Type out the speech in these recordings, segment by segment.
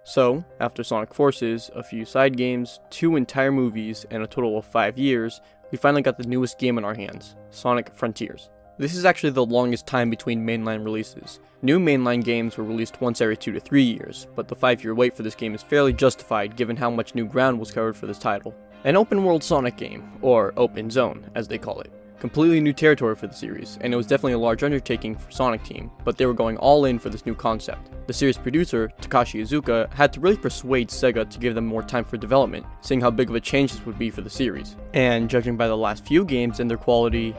So, after Sonic Forces, a few side games, 2 entire movies, and a total of 5 years, we finally got the newest game in our hands, Sonic Frontiers. This is actually the longest time between mainline releases. New mainline games were released once every 2 to 3 years, but the 5-year wait for this game is fairly justified given how much new ground was covered for this title. An open world Sonic game, or open zone as they call it. Completely new territory for the series, and it was definitely a large undertaking for Sonic Team, but they were going all in for this new concept. The series producer, Takashi Iizuka, had to really persuade SEGA to give them more time for development, seeing how big of a change this would be for the series. And judging by the last few games and their quality,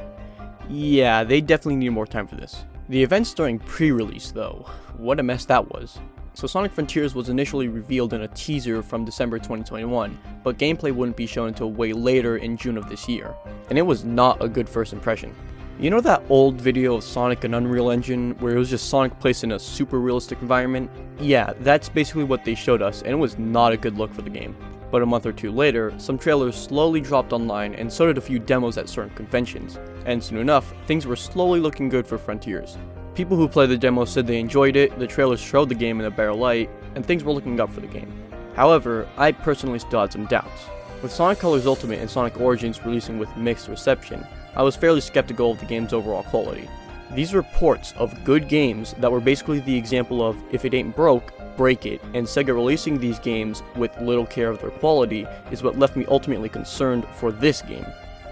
yeah, they definitely need more time for this. The events during pre-release though, what a mess that was. So Sonic Frontiers was initially revealed in a teaser from December 2021, but gameplay wouldn't be shown until way later in June of this year, and it was not a good first impression. You know that old video of Sonic and Unreal Engine where it was just Sonic placed in a super realistic environment? Yeah, that's basically what they showed us, and it was not a good look for the game. But a month or two later, some trailers slowly dropped online and so did a few demos at certain conventions, and soon enough, things were slowly looking good for Frontiers. People who played the demo said they enjoyed it, the trailers showed the game in a better light, and things were looking up for the game. However, I personally still had some doubts. With Sonic Colors Ultimate and Sonic Origins releasing with mixed reception, I was fairly skeptical of the game's overall quality. These were ports of good games that were basically the example of, if it ain't broke, break it, and SEGA releasing these games with little care of their quality is what left me ultimately concerned for this game.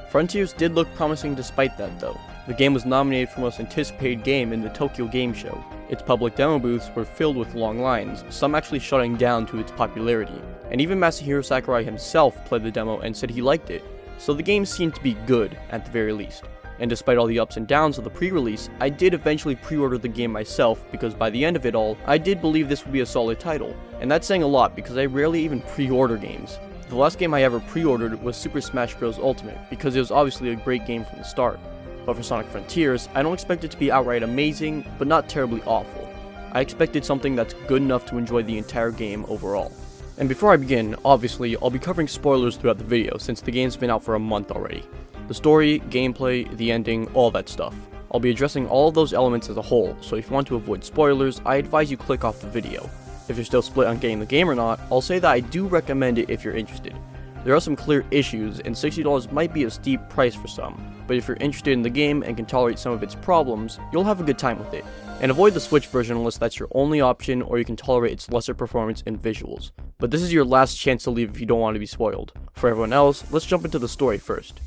Frontiers did look promising despite that though. The game was nominated for Most Anticipated Game in the Tokyo Game Show. Its public demo booths were filled with long lines, some actually shutting down to its popularity. And even Masahiro Sakurai himself played the demo and said he liked it. So the game seemed to be good, at the very least. And despite all the ups and downs of the pre-release, I did eventually pre-order the game myself because by the end of it all, I did believe this would be a solid title. And that's saying a lot because I rarely even pre-order games. The last game I ever pre-ordered was Super Smash Bros. Ultimate because it was obviously a great game from the start. But for Sonic Frontiers, I don't expect it to be outright amazing, but not terribly awful. I expected something that's good enough to enjoy the entire game overall. And before I begin, obviously, I'll be covering spoilers throughout the video since the game's been out for a month already. The story, gameplay, the ending, all that stuff. I'll be addressing all of those elements as a whole, so if you want to avoid spoilers, I advise you click off the video. If you're still split on getting the game or not, I'll say that I do recommend it if you're interested. There are some clear issues, and $60 might be a steep price for some, but if you're interested in the game and can tolerate some of its problems, you'll have a good time with it. And avoid the Switch version unless that's your only option or you can tolerate its lesser performance and visuals. But this is your last chance to leave if you don't want to be spoiled. For everyone else, let's jump into the story first.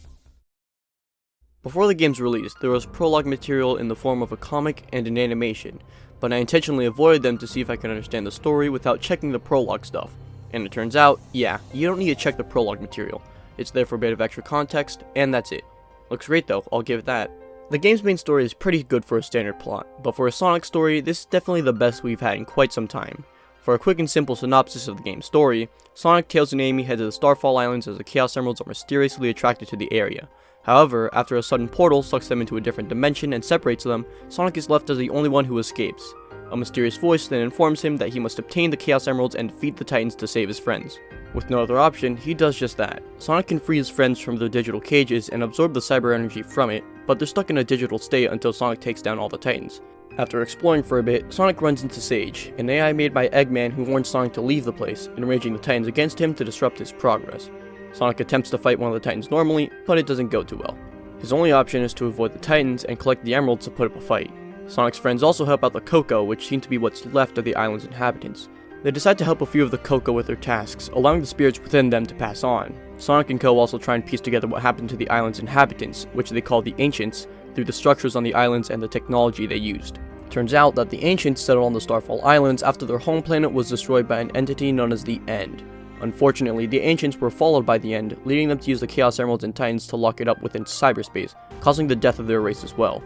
Before the game's release, there was prologue material in the form of a comic and an animation, but I intentionally avoided them to see if I could understand the story without checking the prologue stuff. And it turns out, yeah, you don't need to check the prologue material. It's there for a bit of extra context, and that's it. Looks great though, I'll give it that. The game's main story is pretty good for a standard plot, but for a Sonic story, this is definitely the best we've had in quite some time. For a quick and simple synopsis of the game's story, Sonic, Tails, and Amy head to the Starfall Islands as the Chaos Emeralds are mysteriously attracted to the area. However, after a sudden portal sucks them into a different dimension and separates them, Sonic is left as the only one who escapes. A mysterious voice then informs him that he must obtain the Chaos Emeralds and defeat the Titans to save his friends. With no other option, he does just that. Sonic can free his friends from their digital cages and absorb the cyber energy from it, but they're stuck in a digital state until Sonic takes down all the Titans. After exploring for a bit, Sonic runs into Sage, an AI made by Eggman who warns Sonic to leave the place, enraging the Titans against him to disrupt his progress. Sonic attempts to fight one of the Titans normally, but it doesn't go too well. His only option is to avoid the Titans and collect the Emeralds to put up a fight. Sonic's friends also help out the Coco, which seem to be what's left of the island's inhabitants. They decide to help a few of the Coco with their tasks, allowing the spirits within them to pass on. Sonic and Co also try and piece together what happened to the island's inhabitants, which they call the Ancients, through the structures on the islands and the technology they used. Turns out that the Ancients settled on the Starfall Islands after their home planet was destroyed by an entity known as the End. Unfortunately, the Ancients were followed by the End, leading them to use the Chaos Emeralds and Titans to lock it up within cyberspace, causing the death of their race as well.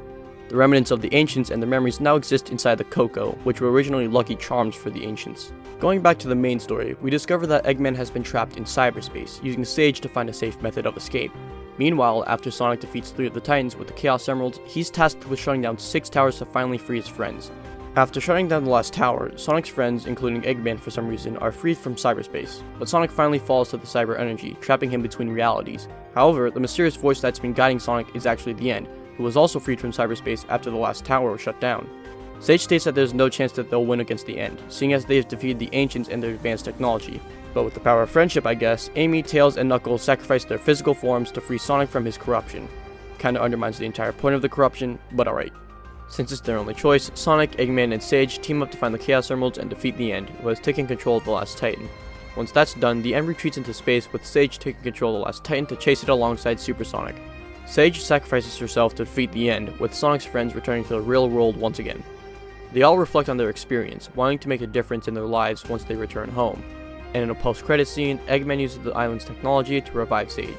The remnants of the Ancients and their memories now exist inside the Coco, which were originally Lucky Charms for the Ancients. Going back to the main story, we discover that Eggman has been trapped in cyberspace, using Sage to find a safe method of escape. Meanwhile, after Sonic defeats 3 of the Titans with the Chaos Emeralds, he's tasked with shutting down 6 towers to finally free his friends. After shutting down the last tower, Sonic's friends, including Eggman for some reason, are freed from cyberspace, but Sonic finally falls to the cyber energy, trapping him between realities. However, the mysterious voice that's been guiding Sonic is actually the End, who was also freed from cyberspace after the last tower was shut down. Sage states that there's no chance that they'll win against the End, seeing as they have defeated the Ancients and their advanced technology. But with the power of friendship, I guess, Amy, Tails, and Knuckles sacrifice their physical forms to free Sonic from his corruption. Kinda undermines the entire point of the corruption, but alright. Since it's their only choice, Sonic, Eggman, and Sage team up to find the Chaos Emeralds and defeat the End, who has taken control of the last Titan. Once that's done, the End retreats into space, with Sage taking control of the last Titan to chase it alongside Super Sonic. Sage sacrifices herself to defeat the End, with Sonic's friends returning to the real world once again. They all reflect on their experience, wanting to make a difference in their lives once they return home. And in a post-credit scene, Eggman uses the island's technology to revive Sage.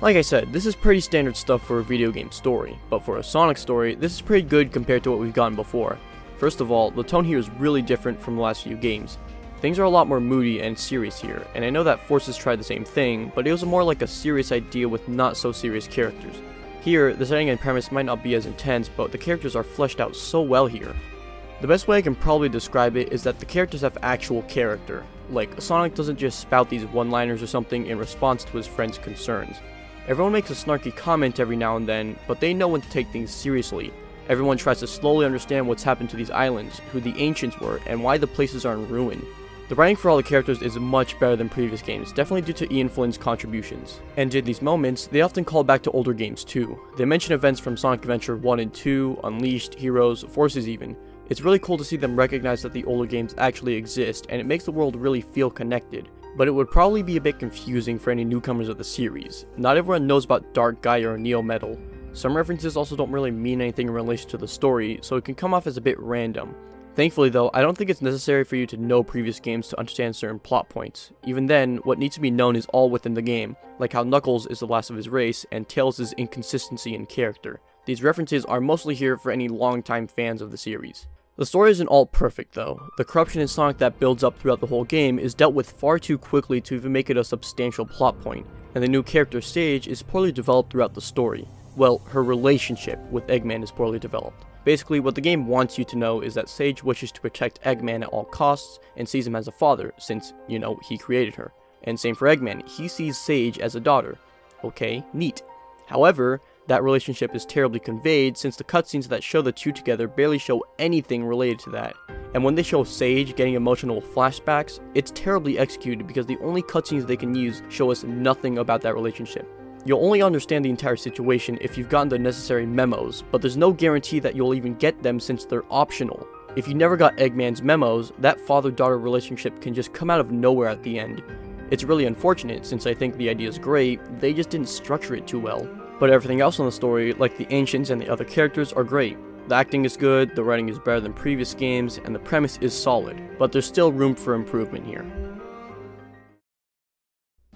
Like I said, this is pretty standard stuff for a video game story, but for a Sonic story, this is pretty good compared to what we've gotten before. First of all, the tone here is really different from the last few games. Things are a lot more moody and serious here, and I know that Forces tried the same thing, but it was more like a serious idea with not so serious characters. Here, the setting and premise might not be as intense, but the characters are fleshed out so well here. The best way I can probably describe it is that the characters have actual character. Like, Sonic doesn't just spout these one-liners or something in response to his friends' concerns. Everyone makes a snarky comment every now and then, but they know when to take things seriously. Everyone tries to slowly understand what's happened to these islands, who the Ancients were, and why the places are in ruin. The writing for all the characters is much better than previous games, definitely due to Ian Flynn's contributions. And in these moments, they often call back to older games too. They mention events from Sonic Adventure 1 and 2, Unleashed, Heroes, Forces even. It's really cool to see them recognize that the older games actually exist, and it makes the world really feel connected. But it would probably be a bit confusing for any newcomers of the series. Not everyone knows about Dark Gaia or Neo Metal. Some references also don't really mean anything in relation to the story, so it can come off as a bit random. Thankfully though, I don't think it's necessary for you to know previous games to understand certain plot points. Even then, what needs to be known is all within the game, like how Knuckles is the last of his race, and Tails' inconsistency in character. These references are mostly here for any longtime fans of the series. The story isn't all perfect though. The corruption in Sonic that builds up throughout the whole game is dealt with far too quickly to even make it a substantial plot point, and the new character Sage is poorly developed throughout the story. Well, her relationship with Eggman is poorly developed. Basically, what the game wants you to know is that Sage wishes to protect Eggman at all costs and sees him as a father, since, you know, he created her. And same for Eggman, he sees Sage as a daughter. Okay, neat. However, that relationship is terribly conveyed since the cutscenes that show the two together barely show anything related to that. And when they show Sage getting emotional flashbacks, it's terribly executed because the only cutscenes they can use show us nothing about that relationship. You'll only understand the entire situation if you've gotten the necessary memos, but there's no guarantee that you'll even get them since they're optional. If you never got Eggman's memos, that father-daughter relationship can just come out of nowhere at the end. It's really unfortunate since I think the idea is great, they just didn't structure it too well. But everything else in the story, like the Ancients and the other characters, are great. The acting is good, the writing is better than previous games, and the premise is solid, but there's still room for improvement here.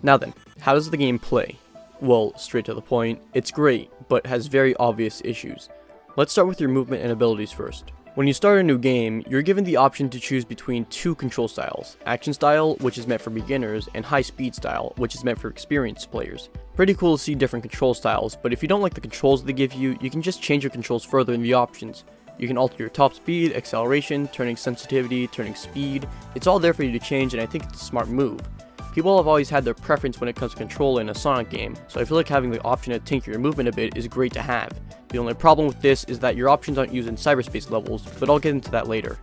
Now then, how does the game play? Well, straight to the point, it's great, but has very obvious issues. Let's start with your movement and abilities first. When you start a new game, you're given the option to choose between two control styles, Action Style, which is meant for beginners, and High Speed Style, which is meant for experienced players. Pretty cool to see different control styles, but if you don't like the controls they give you, you can just change your controls further in the options. You can alter your top speed, acceleration, turning sensitivity, turning speed. It's all there for you to change, and I think it's a smart move. People have always had their preference when it comes to control in a Sonic game, so I feel like having the option to tinker your movement a bit is great to have. The only problem with this is that your options aren't used in cyberspace levels, but I'll get into that later.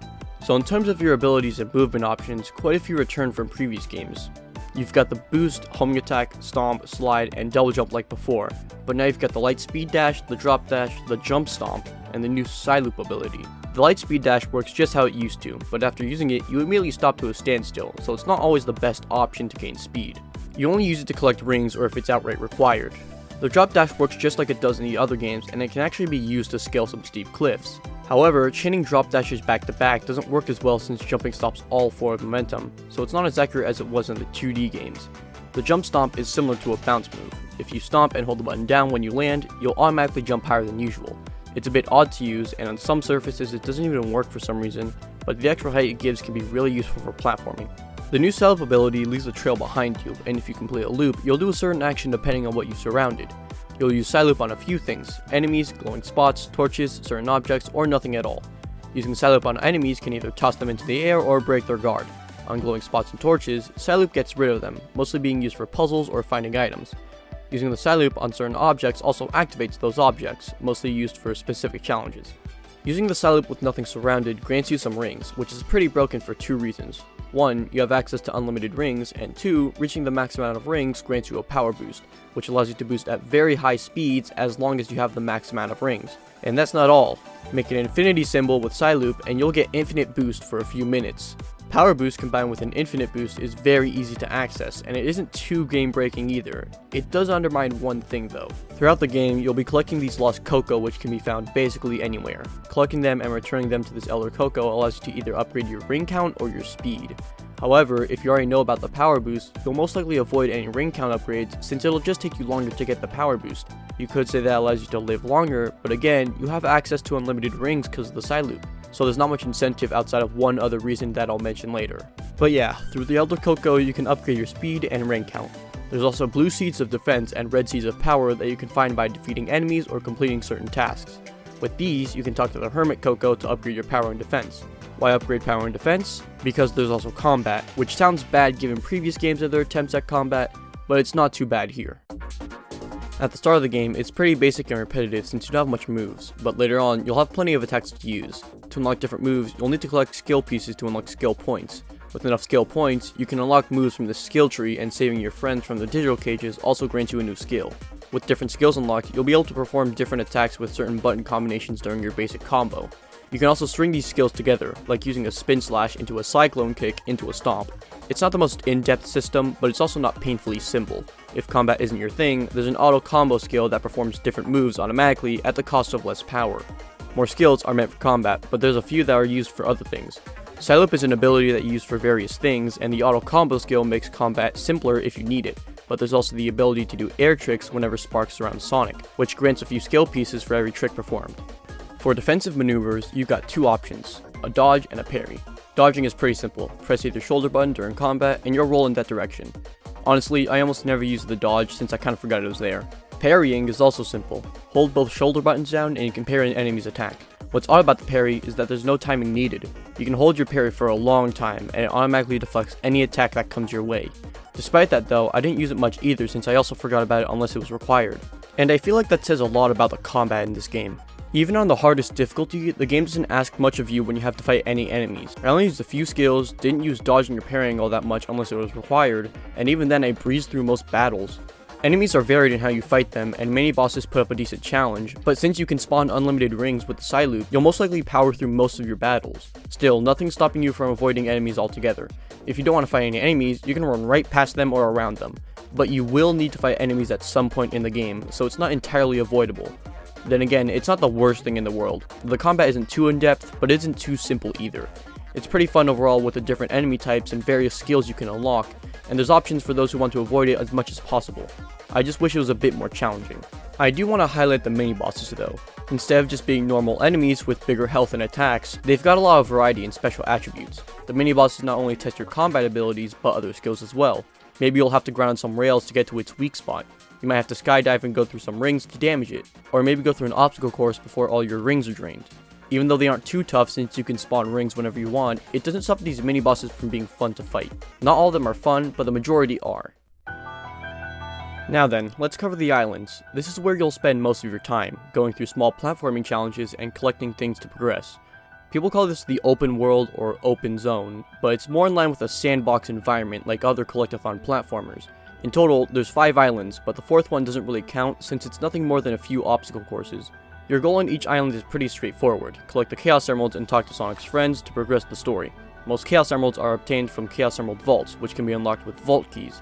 So in terms of your abilities and movement options, quite a few return from previous games. You've got the boost, homing attack, stomp, slide, and double jump like before, but now you've got the light speed dash, the drop dash, the jump stomp, and the new side loop ability. The light speed dash works just how it used to, but after using it, you immediately stop to a standstill, so it's not always the best option to gain speed. You only use it to collect rings or if it's outright required. The drop dash works just like it does in the other games, and it can actually be used to scale some steep cliffs. However, chaining drop dashes back to back doesn't work as well since jumping stops all forward momentum, so it's not as accurate as it was in the 2D games. The jump stomp is similar to a bounce move. If you stomp and hold the button down when you land, you'll automatically jump higher than usual. It's a bit odd to use, and on some surfaces it doesn't even work for some reason, but the extra height it gives can be really useful for platforming. The new side loop ability leaves a trail behind you, and if you complete a loop, you'll do a certain action depending on what you've surrounded. You'll use side loop on a few things: enemies, glowing spots, torches, certain objects, or nothing at all. Using side loop on enemies can either toss them into the air or break their guard. On glowing spots and torches, side loop gets rid of them, mostly being used for puzzles or finding items. Using the side loop on certain objects also activates those objects, mostly used for specific challenges. Using the side loop with nothing surrounded grants you some rings, which is pretty broken for two reasons. One, you have access to unlimited rings, and two, reaching the max amount of rings grants you a power boost, which allows you to boost at very high speeds as long as you have the max amount of rings. And that's not all. Make an infinity symbol with side loop and you'll get infinite boost for a few minutes. Power boost combined with an infinite boost is very easy to access, and it isn't too game breaking either. It does undermine one thing though. Throughout the game, you'll be collecting these lost Cocoa, which can be found basically anywhere. Collecting them and returning them to this Elder Cocoa allows you to either upgrade your ring count or your speed. However, if you already know about the power boost, you'll most likely avoid any ring count upgrades since it'll just take you longer to get the power boost. You could say that allows you to live longer, but again, you have access to unlimited rings because of the side loop, so there's not much incentive outside of one other reason that I'll mention later. But yeah, through the Elder Cocoa you can upgrade your speed and ring count. There's also blue seeds of defense and red seeds of power that you can find by defeating enemies or completing certain tasks. With these, you can talk to the Hermit Cocoa to upgrade your power and defense. Why upgrade power and defense? Because there's also combat, which sounds bad given previous games and their attempts at combat, but it's not too bad here. At the start of the game, it's pretty basic and repetitive since you don't have much moves, but later on, you'll have plenty of attacks to use. To unlock different moves, you'll need to collect skill pieces to unlock skill points. With enough skill points, you can unlock moves from the skill tree, and saving your friends from the digital cages also grants you a new skill. With different skills unlocked, you'll be able to perform different attacks with certain button combinations during your basic combo. You can also string these skills together, like using a spin slash into a cyclone kick into a stomp. It's not the most in-depth system, but it's also not painfully simple. If combat isn't your thing, there's an auto combo skill that performs different moves automatically at the cost of less power. More skills are meant for combat, but there's a few that are used for other things. Side loop is an ability that you use for various things, and the auto combo skill makes combat simpler if you need it. But there's also the ability to do air tricks whenever sparks surround Sonic, which grants a few skill pieces for every trick performed. For defensive maneuvers, you've got two options, a dodge and a parry. Dodging is pretty simple, press either shoulder button during combat and you'll roll in that direction. Honestly, I almost never use the dodge since I kind of forgot it was there. Parrying is also simple, hold both shoulder buttons down and you can parry an enemy's attack. What's odd about the parry is that there's no timing needed. You can hold your parry for a long time and it automatically deflects any attack that comes your way. Despite that though, I didn't use it much either since I also forgot about it unless it was required. And I feel like that says a lot about the combat in this game. Even on the hardest difficulty, the game doesn't ask much of you when you have to fight any enemies. I only used a few skills, didn't use dodging or parrying all that much unless it was required, and even then I breezed through most battles. Enemies are varied in how you fight them, and many bosses put up a decent challenge, but since you can spawn unlimited rings with the side loop, you'll most likely power through most of your battles. Still, nothing's stopping you from avoiding enemies altogether. If you don't want to fight any enemies, you can run right past them or around them, but you will need to fight enemies at some point in the game, so it's not entirely avoidable. Then again, it's not the worst thing in the world. The combat isn't too in-depth, but isn't too simple either. It's pretty fun overall with the different enemy types and various skills you can unlock, and there's options for those who want to avoid it as much as possible. I just wish it was a bit more challenging. I do want to highlight the mini-bosses though. Instead of just being normal enemies with bigger health and attacks, they've got a lot of variety and special attributes. The mini-bosses not only test your combat abilities, but other skills as well. Maybe you'll have to grind on some rails to get to its weak spot. You might have to skydive and go through some rings to damage it, or maybe go through an obstacle course before all your rings are drained. Even though they aren't too tough since you can spawn rings whenever you want, it doesn't stop these mini-bosses from being fun to fight. Not all of them are fun, but the majority are. Now then, let's cover the islands. This is where you'll spend most of your time, going through small platforming challenges and collecting things to progress. People call this the open world or open zone, but it's more in line with a sandbox environment like other collectathon platformers. In total, there's 5 islands, but the 4th one doesn't really count since it's nothing more than a few obstacle courses. Your goal on each island is pretty straightforward. Collect the Chaos Emeralds and talk to Sonic's friends to progress the story. Most Chaos Emeralds are obtained from Chaos Emerald Vaults, which can be unlocked with Vault Keys.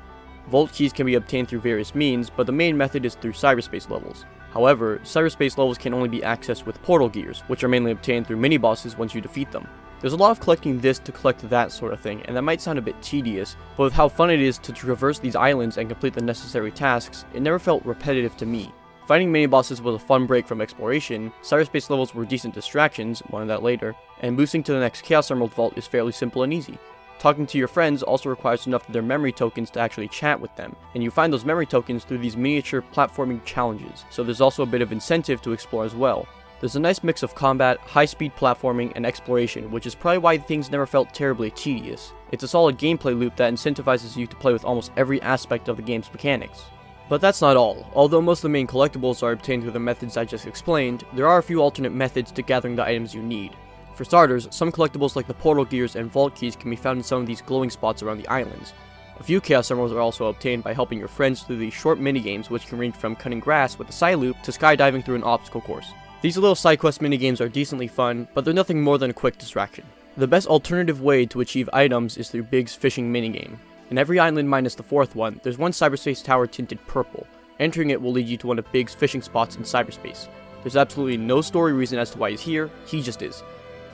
Vault Keys can be obtained through various means, but the main method is through cyberspace levels. However, cyberspace levels can only be accessed with portal gears, which are mainly obtained through mini-bosses once you defeat them. There's a lot of collecting this to collect that sort of thing, and that might sound a bit tedious, but with how fun it is to traverse these islands and complete the necessary tasks, it never felt repetitive to me. Fighting mini-bosses was a fun break from exploration, cyberspace levels were decent distractions, more on that later, and boosting to the next Chaos Emerald Vault is fairly simple and easy. Talking to your friends also requires enough of their memory tokens to actually chat with them, and you find those memory tokens through these miniature platforming challenges, so there's also a bit of incentive to explore as well. There's a nice mix of combat, high-speed platforming, and exploration, which is probably why things never felt terribly tedious. It's a solid gameplay loop that incentivizes you to play with almost every aspect of the game's mechanics. But that's not all. Although most of the main collectibles are obtained through the methods I just explained, there are a few alternate methods to gathering the items you need. For starters, some collectibles like the portal gears and vault keys can be found in some of these glowing spots around the islands. A few Chaos Emeralds are also obtained by helping your friends through these short minigames, which can range from cutting grass with a side loop to skydiving through an obstacle course. These little side quest minigames are decently fun, but they're nothing more than a quick distraction. The best alternative way to achieve items is through Big's fishing minigame. In every island minus the fourth one, there's one cyberspace tower tinted purple. Entering it will lead you to one of Big's fishing spots in cyberspace. There's absolutely no story reason as to why he's here, he just is.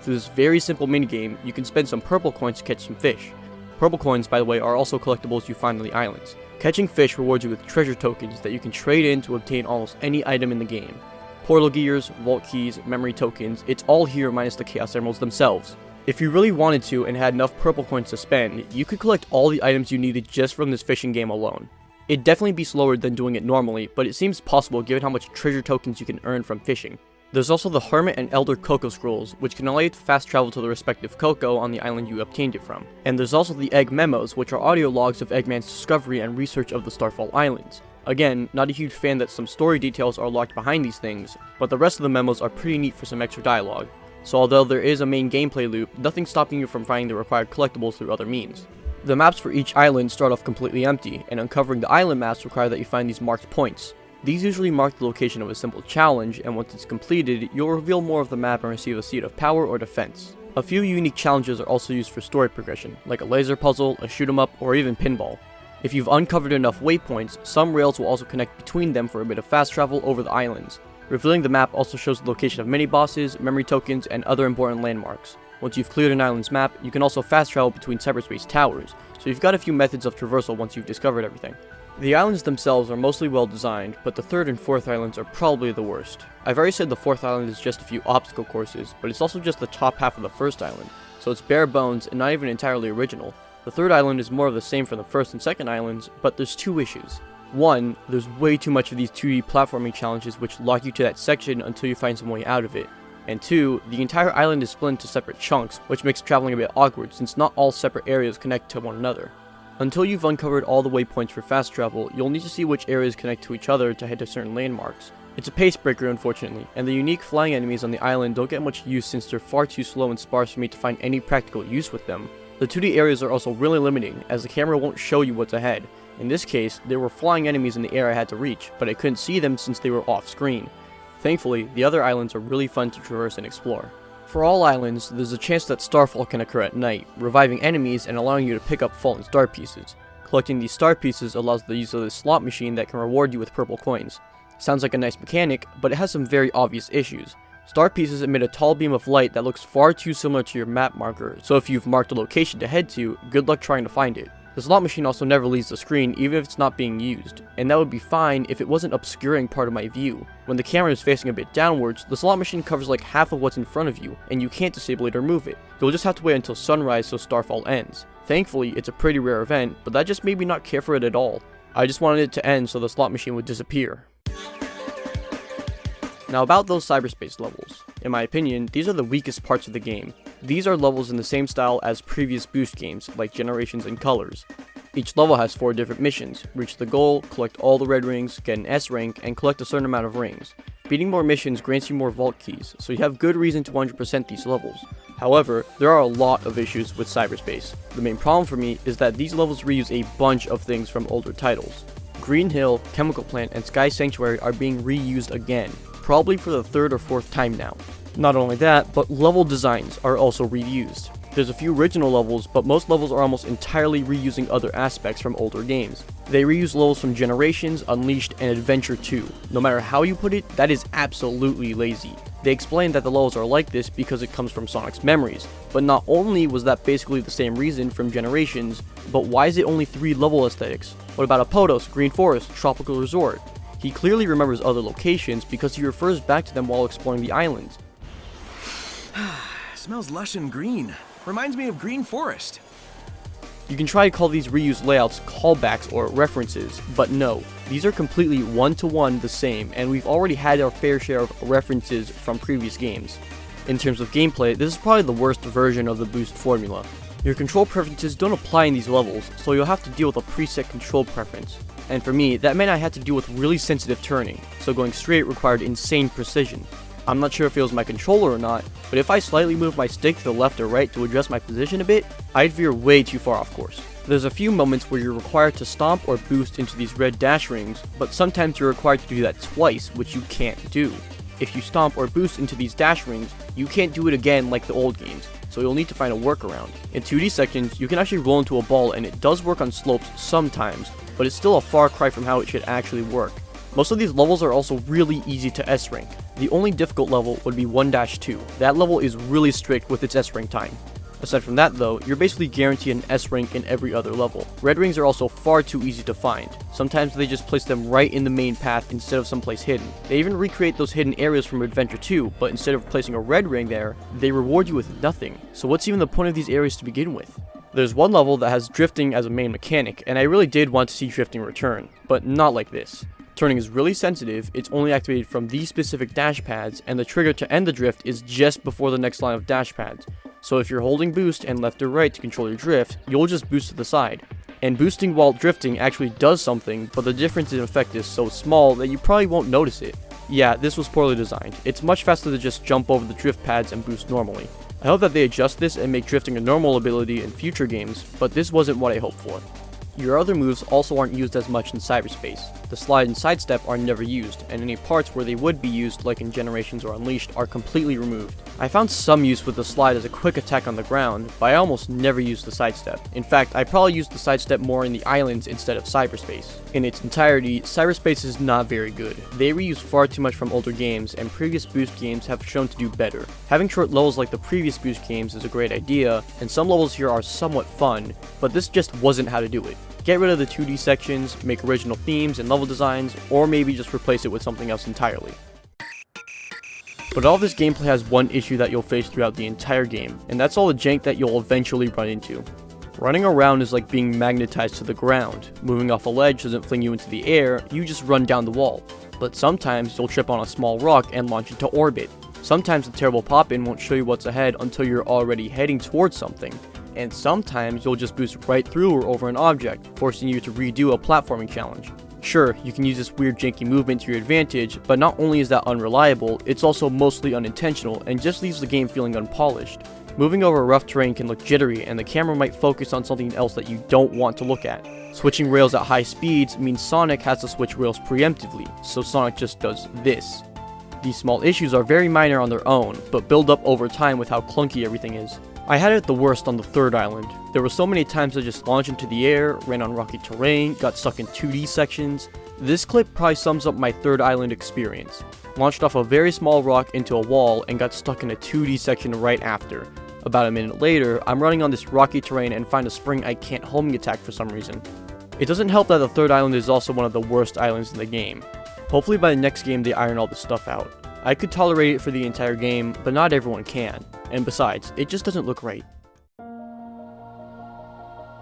Through this very simple minigame, you can spend some purple coins to catch some fish. Purple coins, by the way, are also collectibles you find on the islands. Catching fish rewards you with treasure tokens that you can trade in to obtain almost any item in the game. Portal gears, vault keys, memory tokens, it's all here minus the Chaos Emeralds themselves. If you really wanted to and had enough purple coins to spend, you could collect all the items you needed just from this fishing game alone. It'd definitely be slower than doing it normally, but it seems possible given how much treasure tokens you can earn from fishing. There's also the Hermit and Elder Cocoa Scrolls, which can allow you to fast travel to the respective Cocoa on the island you obtained it from. And there's also the Egg Memos, which are audio logs of Eggman's discovery and research of the Starfall Islands. Again, not a huge fan that some story details are locked behind these things, but the rest of the memos are pretty neat for some extra dialogue. So although there is a main gameplay loop, nothing's stopping you from finding the required collectibles through other means. The maps for each island start off completely empty, and uncovering the island maps require that you find these marked points. These usually mark the location of a simple challenge, and once it's completed, you'll reveal more of the map and receive a seat of power or defense. A few unique challenges are also used for story progression, like a laser puzzle, a shoot 'em up, or even pinball. If you've uncovered enough waypoints, some rails will also connect between them for a bit of fast travel over the islands. Revealing the map also shows the location of mini-bosses, memory tokens, and other important landmarks. Once you've cleared an island's map, you can also fast travel between cyberspace towers, so you've got a few methods of traversal once you've discovered everything. The islands themselves are mostly well designed, but the third and fourth islands are probably the worst. I've already said the fourth island is just a few obstacle courses, but it's also just the top half of the first island, so it's bare bones and not even entirely original. The third island is more of the same from the first and second islands, but there's two issues. One, there's way too much of these 2D platforming challenges which lock you to that section until you find some way out of it. And two, the entire island is split into separate chunks, which makes traveling a bit awkward since not all separate areas connect to one another. Until you've uncovered all the waypoints for fast travel, you'll need to see which areas connect to each other to head to certain landmarks. It's a pace breaker unfortunately, and the unique flying enemies on the island don't get much use since they're far too slow and sparse for me to find any practical use with them. The 2D areas are also really limiting, as the camera won't show you what's ahead. In this case, there were flying enemies in the air I had to reach, but I couldn't see them since they were off screen. Thankfully, the other islands are really fun to traverse and explore. For all islands, there's a chance that starfall can occur at night, reviving enemies and allowing you to pick up fallen star pieces. Collecting these star pieces allows the use of this slot machine that can reward you with purple coins. Sounds like a nice mechanic, but it has some very obvious issues. Star pieces emit a tall beam of light that looks far too similar to your map marker, so if you've marked a location to head to, good luck trying to find it. The slot machine also never leaves the screen even if it's not being used, and that would be fine if it wasn't obscuring part of my view. When the camera is facing a bit downwards, the slot machine covers like half of what's in front of you, and you can't disable it or move it. You'll just have to wait until sunrise so Starfall ends. Thankfully, it's a pretty rare event, but that just made me not care for it at all. I just wanted it to end so the slot machine would disappear. Now about those cyberspace levels. In my opinion, these are the weakest parts of the game. These are levels in the same style as previous Boost games, like Generations and Colors. Each level has 4 different missions: reach the goal, collect all the red rings, get an S rank, and collect a certain amount of rings. Beating more missions grants you more vault keys, so you have good reason to 100% these levels. However, there are a lot of issues with cyberspace. The main problem for me is that these levels reuse a bunch of things from older titles. Green Hill, Chemical Plant, and Sky Sanctuary are being reused again, probably for the 3rd or 4th time now. Not only that, but level designs are also reused. There's a few original levels, but most levels are almost entirely reusing other aspects from older games. They reuse levels from Generations, Unleashed, and Adventure 2. No matter how you put it, that is absolutely lazy. They explain that the levels are like this because it comes from Sonic's memories, but not only was that basically the same reason from Generations, but why is it only 3 level aesthetics? What about Apodos, Green Forest, Tropical Resort? He clearly remembers other locations because he refers back to them while exploring the islands. Smells lush and green. Reminds me of Green Forest. You can try to call these reused layouts callbacks or references, but no, these are completely one-to-one the same, and we've already had our fair share of references from previous games. In terms of gameplay, this is probably the worst version of the Boost formula. Your control preferences don't apply in these levels, so you'll have to deal with a preset control preference. And for me, that meant I had to deal with really sensitive turning, so going straight required insane precision. I'm not sure if it was my controller or not, but if I slightly moved my stick to the left or right to adjust my position a bit, I'd veer way too far off course. There's a few moments where you're required to stomp or boost into these red dash rings, but sometimes you're required to do that twice, which you can't do. If you stomp or boost into these dash rings, you can't do it again like the old games, so you'll need to find a workaround. In 2D sections, you can actually roll into a ball and it does work on slopes sometimes, but it's still a far cry from how it should actually work. Most of these levels are also really easy to S-rank. The only difficult level would be 1-2. That level is really strict with its S-rank time. Aside from that though, you're basically guaranteed an S rank in every other level. Red rings are also far too easy to find. Sometimes they just place them right in the main path instead of someplace hidden. They even recreate those hidden areas from Adventure 2, but instead of placing a red ring there, they reward you with nothing. So what's even the point of these areas to begin with? There's one level that has drifting as a main mechanic, and I really did want to see drifting return, but not like this. Turning is really sensitive, it's only activated from these specific dash pads, and the trigger to end the drift is just before the next line of dash pads. So if you're holding boost and left or right to control your drift, you'll just boost to the side. And boosting while drifting actually does something, but the difference in effect is so small that you probably won't notice it. Yeah, this was poorly designed. It's much faster to just jump over the drift pads and boost normally. I hope that they adjust this and make drifting a normal ability in future games, but this wasn't what I hoped for. Your other moves also aren't used as much in cyberspace. The slide and sidestep are never used, and any parts where they would be used, like in Generations or Unleashed, are completely removed. I found some use with the slide as a quick attack on the ground, but I almost never used the sidestep. In fact, I probably used the sidestep more in the islands instead of cyberspace. In its entirety, cyberspace is not very good. They reuse far too much from older games, and previous boost games have shown to do better. Having short levels like the previous boost games is a great idea, and some levels here are somewhat fun, but this just wasn't how to do it. Get rid of the 2D sections, make original themes and level designs, or maybe just replace it with something else entirely. But all this gameplay has one issue that you'll face throughout the entire game, and that's all the jank that you'll eventually run into. Running around is like being magnetized to the ground. Moving off a ledge doesn't fling you into the air, you just run down the wall. But sometimes you'll trip on a small rock and launch into orbit. Sometimes the terrible pop-in won't show you what's ahead until you're already heading towards something. And sometimes you'll just boost right through or over an object, forcing you to redo a platforming challenge. Sure, you can use this weird janky movement to your advantage, but not only is that unreliable, it's also mostly unintentional and just leaves the game feeling unpolished. Moving over rough terrain can look jittery, and the camera might focus on something else that you don't want to look at. Switching rails at high speeds means Sonic has to switch rails preemptively, so Sonic just does this. These small issues are very minor on their own, but build up over time with how clunky everything is. I had it the worst on the third island. There were so many times I just launched into the air, ran on rocky terrain, got stuck in 2D sections. This clip probably sums up my third island experience. Launched off a very small rock into a wall and got stuck in a 2D section right after. About a minute later, I'm running on this rocky terrain and find a spring I can't homing attack for some reason. It doesn't help that the third island is also one of the worst islands in the game. Hopefully by the next game they iron all this stuff out. I could tolerate it for the entire game, but not everyone can. And besides, it just doesn't look right.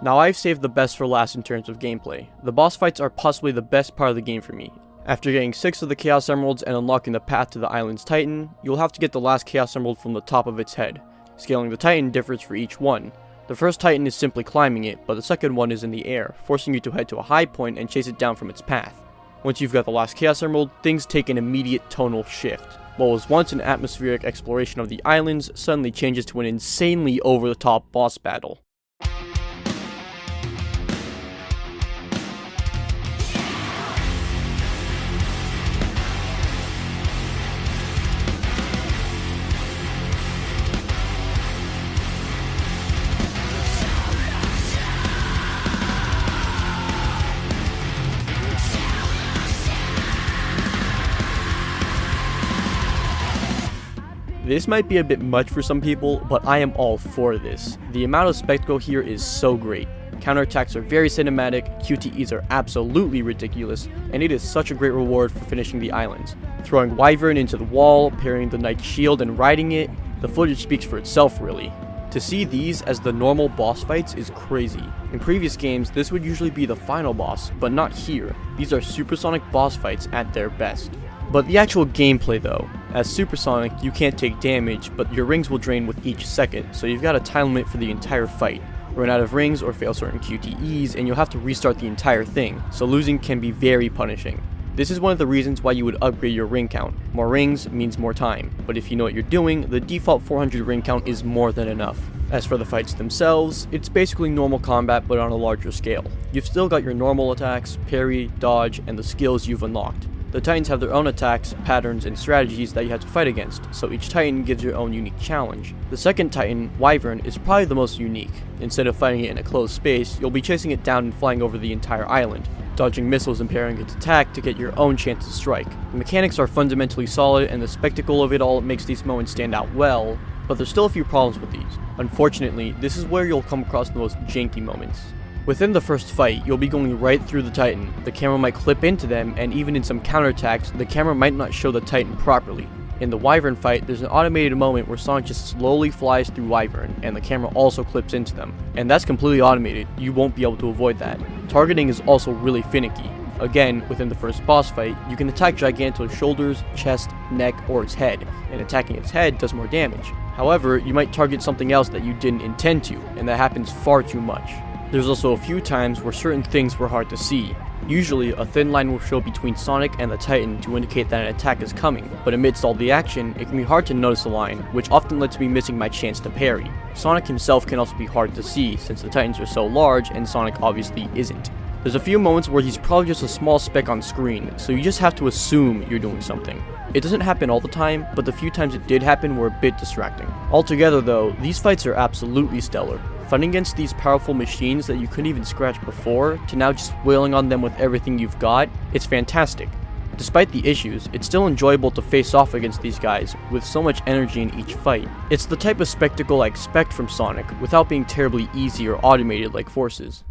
Now I've saved the best for last in terms of gameplay. The boss fights are possibly the best part of the game for me. After getting 6 of the Chaos Emeralds and unlocking the path to the island's Titan, you'll have to get the last Chaos Emerald from the top of its head. Scaling the Titan differs for each one. The first Titan is simply climbing it, but the second one is in the air, forcing you to head to a high point and chase it down from its path. Once you've got the last Chaos Emerald, things take an immediate tonal shift. What was once an atmospheric exploration of the islands suddenly changes to an insanely over-the-top boss battle. This might be a bit much for some people, but I am all for this. The amount of spectacle here is so great. Counterattacks are very cinematic, QTEs are absolutely ridiculous, and it is such a great reward for finishing the islands. Throwing Wyvern into the wall, parrying the Knight's shield and riding it, the footage speaks for itself really. To see these as the normal boss fights is crazy. In previous games, this would usually be the final boss, but not here. These are supersonic boss fights at their best. But the actual gameplay though, as Supersonic you can't take damage, but your rings will drain with each second, so you've got a time limit for the entire fight. Run out of rings or fail certain QTEs and you'll have to restart the entire thing, so losing can be very punishing. This is one of the reasons why you would upgrade your ring count. More rings means more time, but if you know what you're doing, the default 400 ring count is more than enough. As for the fights themselves, it's basically normal combat but on a larger scale. You've still got your normal attacks, parry, dodge, and the skills you've unlocked. The Titans have their own attacks, patterns, and strategies that you have to fight against, so each Titan gives your own unique challenge. The second Titan, Wyvern, is probably the most unique. Instead of fighting it in a closed space, you'll be chasing it down and flying over the entire island, dodging missiles and parrying its attack to get your own chance to strike. The mechanics are fundamentally solid and the spectacle of it all makes these moments stand out well, but there's still a few problems with these. Unfortunately, this is where you'll come across the most janky moments. Within the first fight, you'll be going right through the Titan, the camera might clip into them, and even in some counterattacks, the camera might not show the Titan properly. In the Wyvern fight, there's an automated moment where Sonic just slowly flies through Wyvern, and the camera also clips into them. And that's completely automated, you won't be able to avoid that. Targeting is also really finicky. Again, within the first boss fight, you can attack Giganto's shoulders, chest, neck, or its head, and attacking its head does more damage. However, you might target something else that you didn't intend to, and that happens far too much. There's also a few times where certain things were hard to see. Usually, a thin line will show between Sonic and the Titan to indicate that an attack is coming, but amidst all the action, it can be hard to notice the line, which often lets me missing my chance to parry. Sonic himself can also be hard to see, since the Titans are so large and Sonic obviously isn't. There's a few moments where he's probably just a small speck on screen, so you just have to assume you're doing something. It doesn't happen all the time, but the few times it did happen were a bit distracting. Altogether though, these fights are absolutely stellar. Fighting against these powerful machines that you couldn't even scratch before, to now just wailing on them with everything you've got, it's fantastic. Despite the issues, it's still enjoyable to face off against these guys, with so much energy in each fight. It's the type of spectacle I expect from Sonic, without being terribly easy or automated like Forces.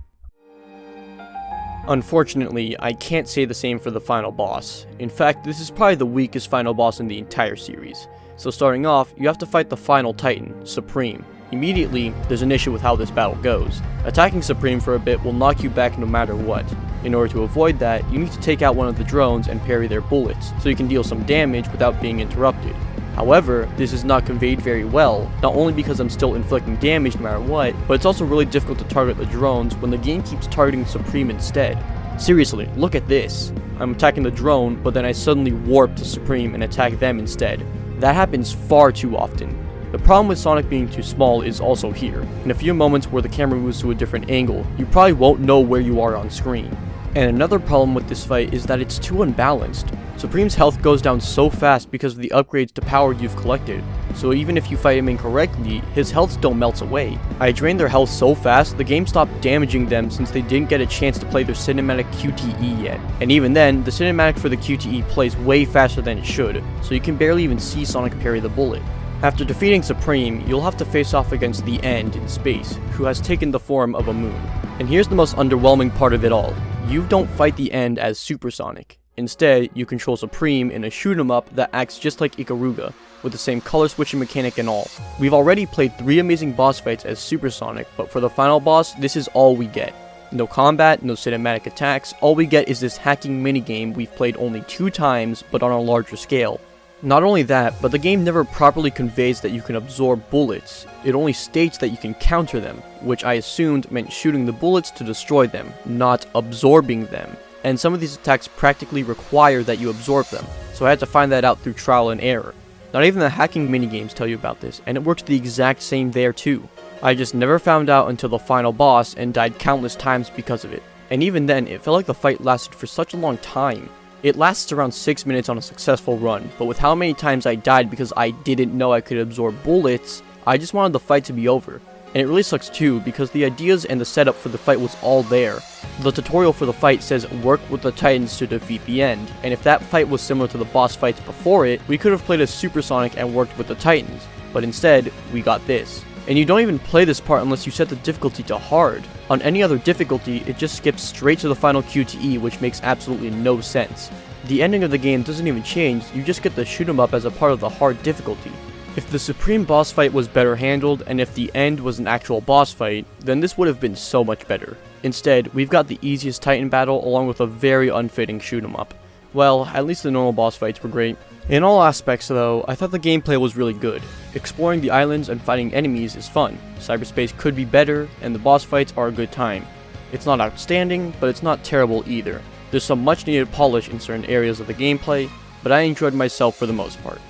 Unfortunately, I can't say the same for the final boss. In fact, this is probably the weakest final boss in the entire series. So starting off, you have to fight the final Titan, Supreme. Immediately, there's an issue with how this battle goes. Attacking Supreme for a bit will knock you back no matter what. In order to avoid that, you need to take out one of the drones and parry their bullets, so you can deal some damage without being interrupted. However, this is not conveyed very well, not only because I'm still inflicting damage no matter what, but it's also really difficult to target the drones when the game keeps targeting Supreme instead. Seriously, look at this. I'm attacking the drone, but then I suddenly warp to Supreme and attack them instead. That happens far too often. The problem with Sonic being too small is also here. In a few moments where the camera moves to a different angle, you probably won't know where you are on screen. And another problem with this fight is that it's too unbalanced. Supreme's health goes down so fast because of the upgrades to power you've collected, so even if you fight him incorrectly, his health still melts away. I drained their health so fast, the game stopped damaging them since they didn't get a chance to play their cinematic QTE yet. And even then, the cinematic for the QTE plays way faster than it should, so you can barely even see Sonic parry the bullet. After defeating Supreme, you'll have to face off against the End in space, who has taken the form of a moon. And here's the most underwhelming part of it all. You don't fight the End as Supersonic. Instead, you control Supreme in a shoot-'em-up that acts just like Ikaruga, with the same color switching mechanic and all. We've already played 3 amazing boss fights as Supersonic, but for the final boss, this is all we get. No combat, no cinematic attacks, all we get is this hacking minigame we've played only 2 times, but on a larger scale. Not only that, but the game never properly conveys that you can absorb bullets. It only states that you can counter them, which I assumed meant shooting the bullets to destroy them, not absorbing them. And some of these attacks practically require that you absorb them, so I had to find that out through trial and error. Not even the hacking minigames tell you about this, and it works the exact same there too. I just never found out until the final boss and died countless times because of it. And even then, it felt like the fight lasted for such a long time. It lasts around 6 minutes on a successful run, but with how many times I died because I didn't know I could absorb bullets, I just wanted the fight to be over. And it really sucks too, because the ideas and the setup for the fight was all there. The tutorial for the fight says work with the Titans to defeat the End, and if that fight was similar to the boss fights before it, we could have played as Supersonic and worked with the Titans, but instead, we got this. And you don't even play this part unless you set the difficulty to hard. On any other difficulty, it just skips straight to the final QTE, which makes absolutely no sense. The ending of the game doesn't even change, you just get to shoot 'em up as a part of the hard difficulty. If the Supreme boss fight was better handled, and if the End was an actual boss fight, then this would have been so much better. Instead, we've got the easiest Titan battle along with a very unfitting shoot 'em up. Well, at least the normal boss fights were great. In all aspects though, I thought the gameplay was really good. Exploring the islands and fighting enemies is fun. Cyberspace could be better, and the boss fights are a good time. It's not outstanding, but it's not terrible either. There's some much needed polish in certain areas of the gameplay, but I enjoyed myself for the most part.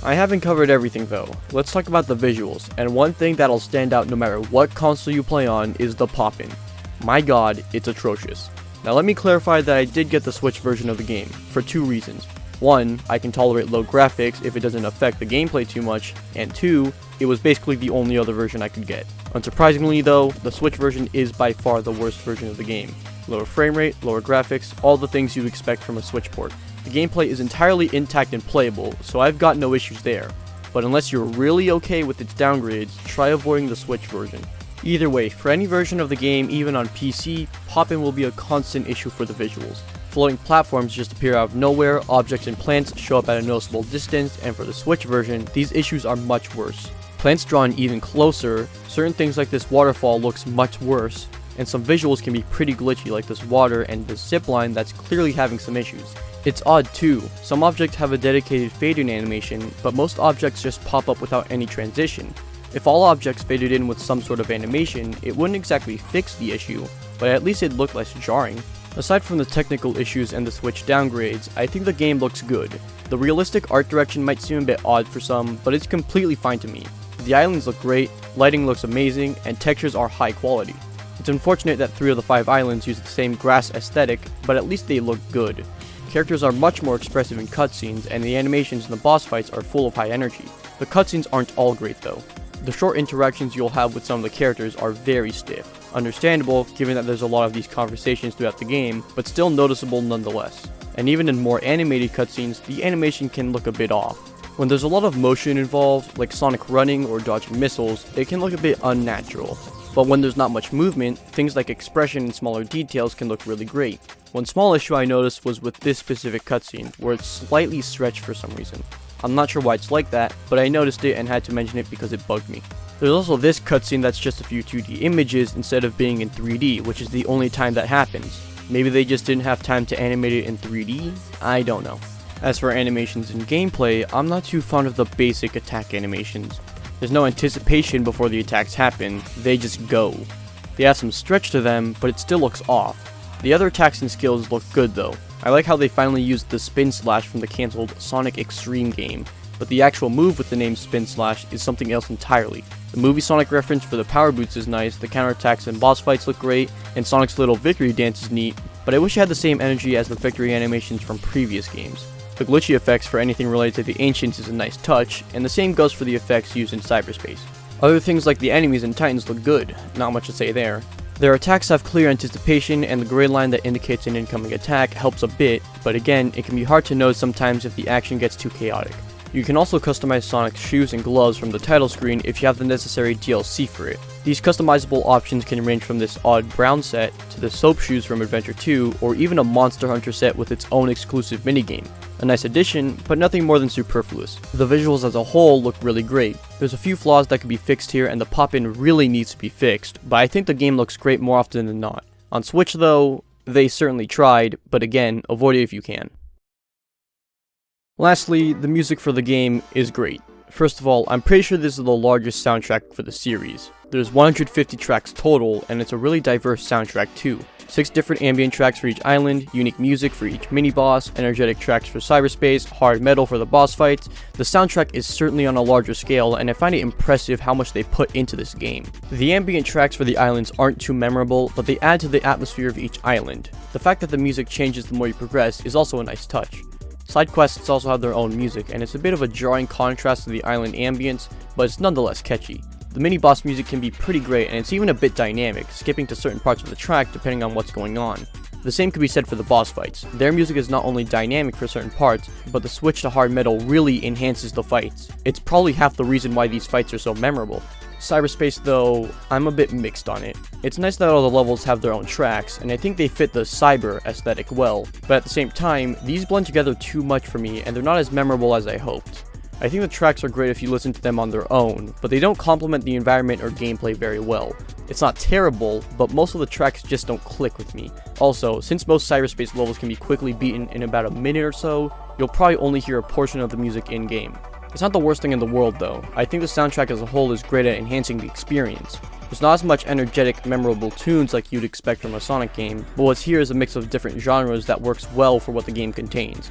I haven't covered everything though. Let's talk about the visuals, and one thing that'll stand out no matter what console you play on is the pop-in. My god, it's atrocious. Now let me clarify that I did get the Switch version of the game, for two reasons. One, I can tolerate low graphics if it doesn't affect the gameplay too much, and two, it was basically the only other version I could get. Unsurprisingly though, the Switch version is by far the worst version of the game. Lower frame rate, lower graphics, all the things you'd expect from a Switch port. The gameplay is entirely intact and playable, so I've got no issues there. But unless you're really okay with its downgrades, try avoiding the Switch version. Either way, for any version of the game, even on PC, pop-in will be a constant issue for the visuals. Floating platforms just appear out of nowhere, objects and plants show up at a noticeable distance, and for the Switch version, these issues are much worse. Plants drawn even closer, certain things like this waterfall looks much worse, and some visuals can be pretty glitchy like this water and this zipline that's clearly having some issues. It's odd too, some objects have a dedicated fade-in animation, but most objects just pop up without any transition. If all objects faded in with some sort of animation, it wouldn't exactly fix the issue, but at least it'd look less jarring. Aside from the technical issues and the Switch downgrades, I think the game looks good. The realistic art direction might seem a bit odd for some, but it's completely fine to me. The islands look great, lighting looks amazing, and textures are high quality. It's unfortunate that 3 of the 5 islands use the same grass aesthetic, but at least they look good. Characters are much more expressive in cutscenes, and the animations in the boss fights are full of high energy. The cutscenes aren't all great though. The short interactions you'll have with some of the characters are very stiff. Understandable, given that there's a lot of these conversations throughout the game, but still noticeable nonetheless. And even in more animated cutscenes, the animation can look a bit off. When there's a lot of motion involved, like Sonic running or dodging missiles, it can look a bit unnatural. But when there's not much movement, things like expression and smaller details can look really great. One small issue I noticed was with this specific cutscene, where it's slightly stretched for some reason. I'm not sure why it's like that, but I noticed it and had to mention it because it bugged me. There's also this cutscene that's just a few 2D images instead of being in 3D, which is the only time that happens. Maybe they just didn't have time to animate it in 3D? I don't know. As for animations and gameplay, I'm not too fond of the basic attack animations. There's no anticipation before the attacks happen, they just go. They have some stretch to them, but it still looks off. The other attacks and skills look good though. I like how they finally used the Spin Slash from the cancelled Sonic Extreme game, but the actual move with the name Spin Slash is something else entirely. The movie Sonic reference for the power boots is nice, the counterattacks and boss fights look great, and Sonic's little victory dance is neat, but I wish it had the same energy as the victory animations from previous games. The glitchy effects for anything related to the Ancients is a nice touch, and the same goes for the effects used in cyberspace. Other things like the enemies and Titans look good, not much to say there. Their attacks have clear anticipation, and the gray line that indicates an incoming attack helps a bit, but again, it can be hard to know sometimes if the action gets too chaotic. You can also customize Sonic's shoes and gloves from the title screen if you have the necessary DLC for it. These customizable options can range from this odd brown set to the soap shoes from Adventure 2, or even a Monster Hunter set with its own exclusive minigame. A nice addition, but nothing more than superfluous. The visuals as a whole look really great. There's a few flaws that could be fixed here, and the pop-in really needs to be fixed, but I think the game looks great more often than not. On Switch though, they certainly tried, but again, avoid it if you can. Lastly, the music for the game is great. First of all, I'm pretty sure this is the largest soundtrack for the series. There's 150 tracks total, and it's a really diverse soundtrack too. 6 different ambient tracks for each island, unique music for each mini-boss, energetic tracks for cyberspace, hard metal for the boss fights. The soundtrack is certainly on a larger scale, and I find it impressive how much they put into this game. The ambient tracks for the islands aren't too memorable, but they add to the atmosphere of each island. The fact that the music changes the more you progress is also a nice touch. Side quests also have their own music, and it's a bit of a jarring contrast to the island ambience, but it's nonetheless catchy. The mini-boss music can be pretty great, and it's even a bit dynamic, skipping to certain parts of the track depending on what's going on. The same could be said for the boss fights. Their music is not only dynamic for certain parts, but the switch to hard metal really enhances the fights. It's probably half the reason why these fights are so memorable. Cyberspace though, I'm a bit mixed on it. It's nice that all the levels have their own tracks, and I think they fit the cyber aesthetic well, but at the same time, these blend together too much for me and they're not as memorable as I hoped. I think the tracks are great if you listen to them on their own, but they don't complement the environment or gameplay very well. It's not terrible, but most of the tracks just don't click with me. Also, since most cyberspace levels can be quickly beaten in about a minute or so, you'll probably only hear a portion of the music in-game. It's not the worst thing in the world though. I think the soundtrack as a whole is great at enhancing the experience. There's not as much energetic, memorable tunes like you'd expect from a Sonic game, but what's here is a mix of different genres that works well for what the game contains.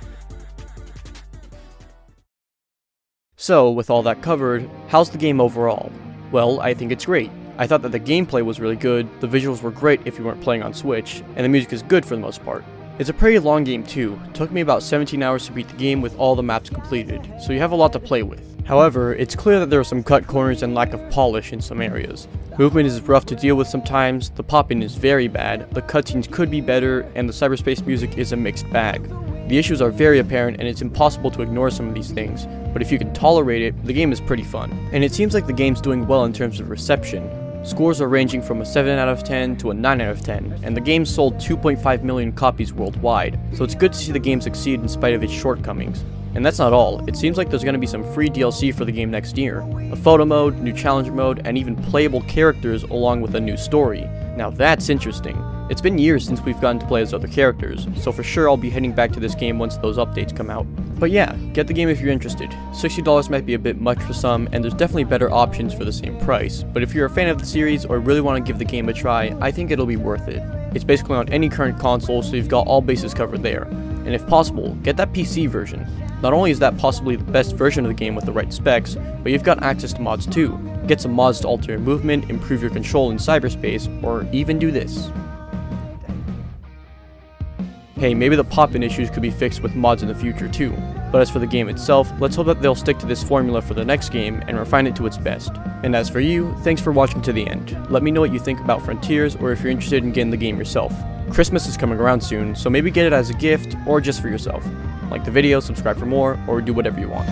So, with all that covered, how's the game overall? Well, I think it's great. I thought that the gameplay was really good, the visuals were great if you weren't playing on Switch, and the music is good for the most part. It's a pretty long game too. It took me about 17 hours to beat the game with all the maps completed, so you have a lot to play with. However, it's clear that there are some cut corners and lack of polish in some areas. Movement is rough to deal with sometimes, the pop-in is very bad, the cutscenes could be better, and the cyberspace music is a mixed bag. The issues are very apparent and it's impossible to ignore some of these things, but if you can tolerate it, the game is pretty fun. And it seems like the game's doing well in terms of reception. Scores are ranging from a 7 out of 10 to a 9 out of 10, and the game sold 2.5 million copies worldwide, so it's good to see the game succeed in spite of its shortcomings. And that's not all, it seems like there's going to be some free DLC for the game next year. A photo mode, new challenge mode, and even playable characters along with a new story. Now that's interesting. It's been years since we've gotten to play as other characters, so for sure I'll be heading back to this game once those updates come out. But yeah, get the game if you're interested. $60 might be a bit much for some, and there's definitely better options for the same price, but if you're a fan of the series or really want to give the game a try, I think it'll be worth it. It's basically on any current console, so you've got all bases covered there. And if possible, get that PC version. Not only is that possibly the best version of the game with the right specs, but you've got access to mods too. Get some mods to alter your movement, improve your control in cyberspace, or even do this. Hey, maybe the pop-in issues could be fixed with mods in the future too. But as for the game itself, let's hope that they'll stick to this formula for the next game and refine it to its best. And as for you, thanks for watching to the end. Let me know what you think about Frontiers or if you're interested in getting the game yourself. Christmas is coming around soon, so maybe get it as a gift or just for yourself. Like the video, subscribe for more, or do whatever you want.